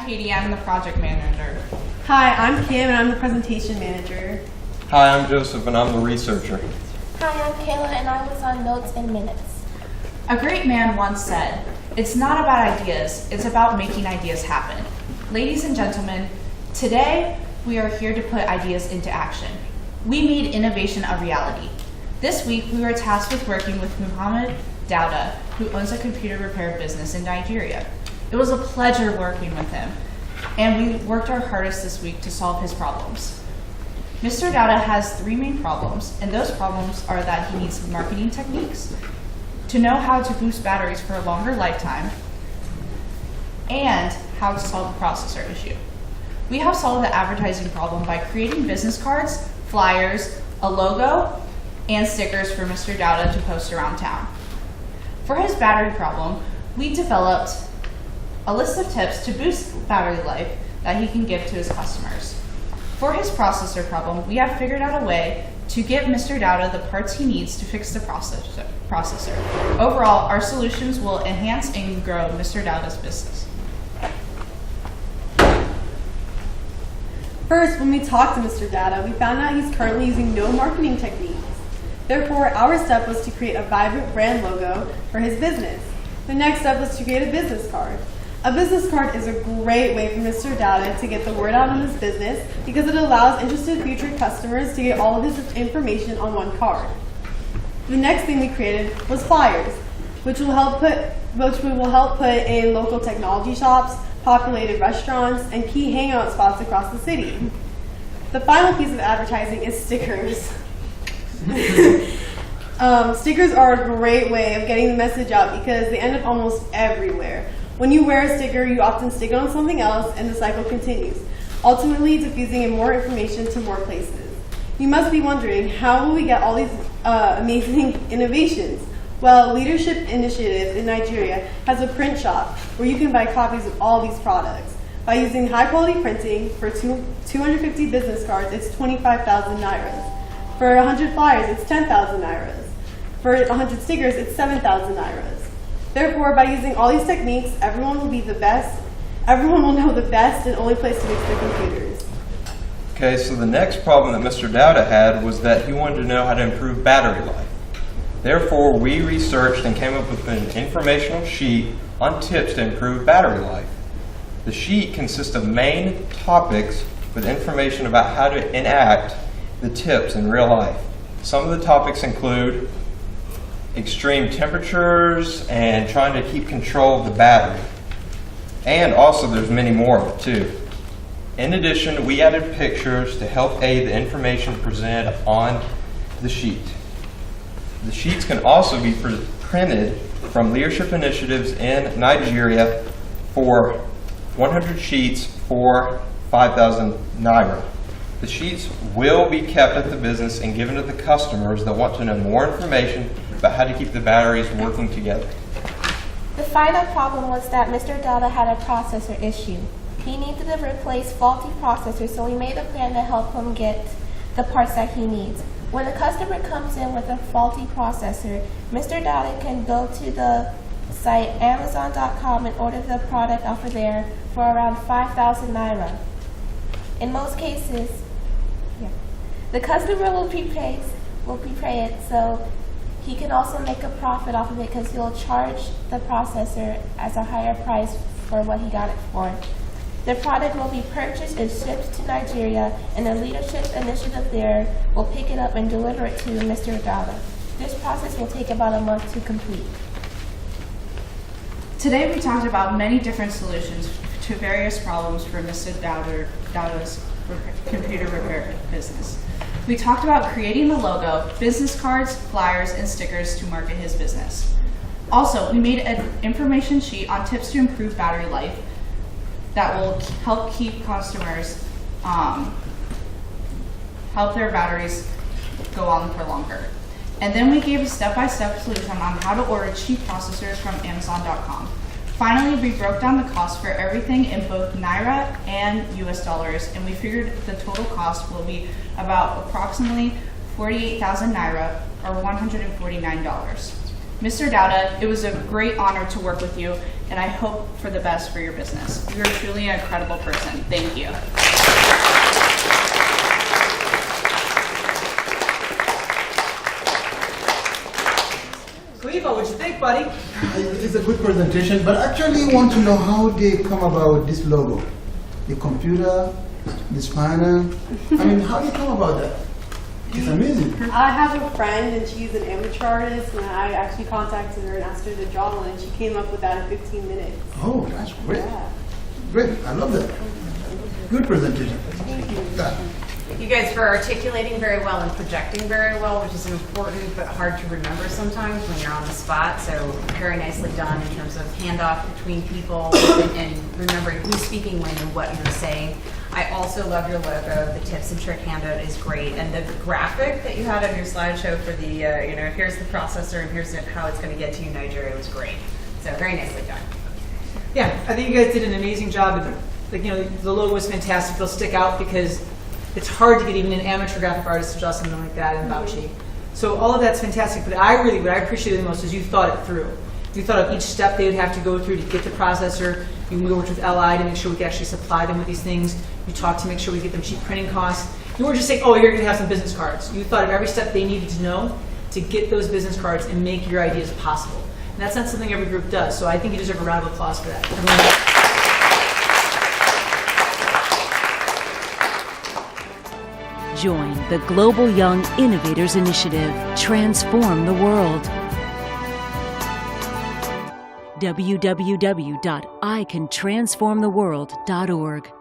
Katie, I'm the project manager. Hi, I'm Kim and I'm the presentation manager. Hi, I'm Joseph and I'm the researcher. Hi, I'm Kayla and I was on notes and minutes. A great man once said, "It's not about ideas, it's about making ideas happen." Ladies and gentlemen, today we are here to put ideas into action. We made innovation a reality. This week we were tasked with working with Muhammad Dauda, who owns a computer repair business in Nigeria. It was a pleasure working with him, and we worked our hardest this week to solve his problems. Mr. Dauda has three main problems, and those problems are that he needs marketing techniques, to know how to boost batteries for a longer lifetime, and how to solve the processor issue. We have solved the advertising problem by creating business cards, flyers, a logo, and stickers for Mr. Dauda to post around town. For his battery problem, we developed a list of tips to boost battery life that he can give to his customers. For his processor problem, we have figured out a way to give Mr. Dauda the parts he needs to fix the processor. Overall, our solutions will enhance and grow Mr. Dauda's business. First, when we talked to Mr. Dauda, we found out he's currently using no marketing techniques. Therefore, our step was to create a vibrant brand logo for his business. The next step was to create a business card. A business card is a great way for Mr. Dauda to get the word out on his business because it allows interested future customers to get all of his information on one card. The next thing we created was flyers, which we will help put in local technology shops, populated restaurants, and key hangout spots across the city. The final piece of advertising is stickers. Stickers are a great way of getting the message out because they end up almost everywhere. When you wear a sticker, you often stick it on something else and the cycle continues, ultimately diffusing in more information to more places. You must be wondering, how will we get all these amazing innovations? Well, Leadership Initiative in Nigeria has a print shop where you can buy copies of all these products. By using high-quality printing, for 250 business cards, it's 25,000 nairas. For 100 flyers, it's 10,000 nairas. For 100 stickers, it's 7,000 nairas. Therefore, by using all these techniques, everyone will know the best and only place to fix their computers. Okay, so the next problem that Mr. Dauda had was that he wanted to know how to improve battery life. Therefore, we researched and came up with an informational sheet on tips to improve battery life. The sheet consists of main topics with information about how to enact the tips in real life. Some of the topics include extreme temperatures and trying to keep control of the battery. And also there's many more of it too. In addition, we added pictures to help aid the information presented on the sheet. The sheets can also be printed from leadership initiatives in Nigeria for 100 sheets for 5,000 naira. The sheets will be kept at the business and given to the customers that want to know more information about how to keep the batteries working together. The final problem was that Mr. Dauda had a processor issue. He needed to replace faulty processors, so we made a plan to help him get the parts that he needs. When a customer comes in with a faulty processor, Mr. Dauda can go to the site Amazon.com and order the product off of there for around 5,000 naira. In most cases, the customer will prepay it, so he can also make a profit off of it because he'll charge the processor as a higher price for what he got it for. The product will be purchased and shipped to Nigeria, and the leadership initiative there will pick it up and deliver it to Mr. Dauda. This process will take about a month to complete. Today we talked about many different solutions to various problems for Mr. Dauda's computer repair business. We talked about creating the logo, business cards, flyers, and stickers to market his business. Also, we made an information sheet on tips to improve battery life that will help keep customers, help their batteries go on for longer. And then we gave a step-by-step solution on how to order cheap processors from Amazon.com. Finally, we broke down the cost for everything in both Naira and US dollars, and we figured the total cost will be about approximately 48,000 Naira, or $149. Mr. Dowda, it was a great honor to work with you, and I hope for the best for your business. You're truly an incredible person. Thank you. Cleva, what'd you think, buddy? It's a good presentation, but actually want to know how they come about this logo. The computer, the spanner. I mean, how do you come about that? It's amazing. I have a friend and she's an amateur artist, and I actually contacted her and asked her to draw one, and she came up with that in 15 minutes. Oh, that's great. Yeah. Great, I love that. Good presentation. You guys for articulating very well and projecting very well, which is important but hard to remember sometimes when you're on the spot. So very nicely done in terms of handoff between people and remembering who's speaking when and what you're saying. I also love your logo. The tips and trick handout is great. And the graphic that you had on your slideshow for the, here's the processor and here's how it's going to get to you, Nigeria, was great. So very nicely done. Yeah, I think you guys did an amazing job. The logo was fantastic. It'll stick out because it's hard to get even an amateur graphic artist to draw something like that in Bauchi. So all of that's fantastic, but what I appreciated the most is you thought it through. You thought of each step they would have to go through to get the processor. You worked with LI to make sure we could actually supply them with these things. You talked to make sure we get them cheap printing costs. You weren't just saying, oh, you're going to have some business cards. You thought of every step they needed to know to get those business cards and make your ideas possible. And that's not something every group does, so I think you deserve a round of applause for that. Join the Global Young Innovators Initiative. Transform the world. www.icantransformtheworld.org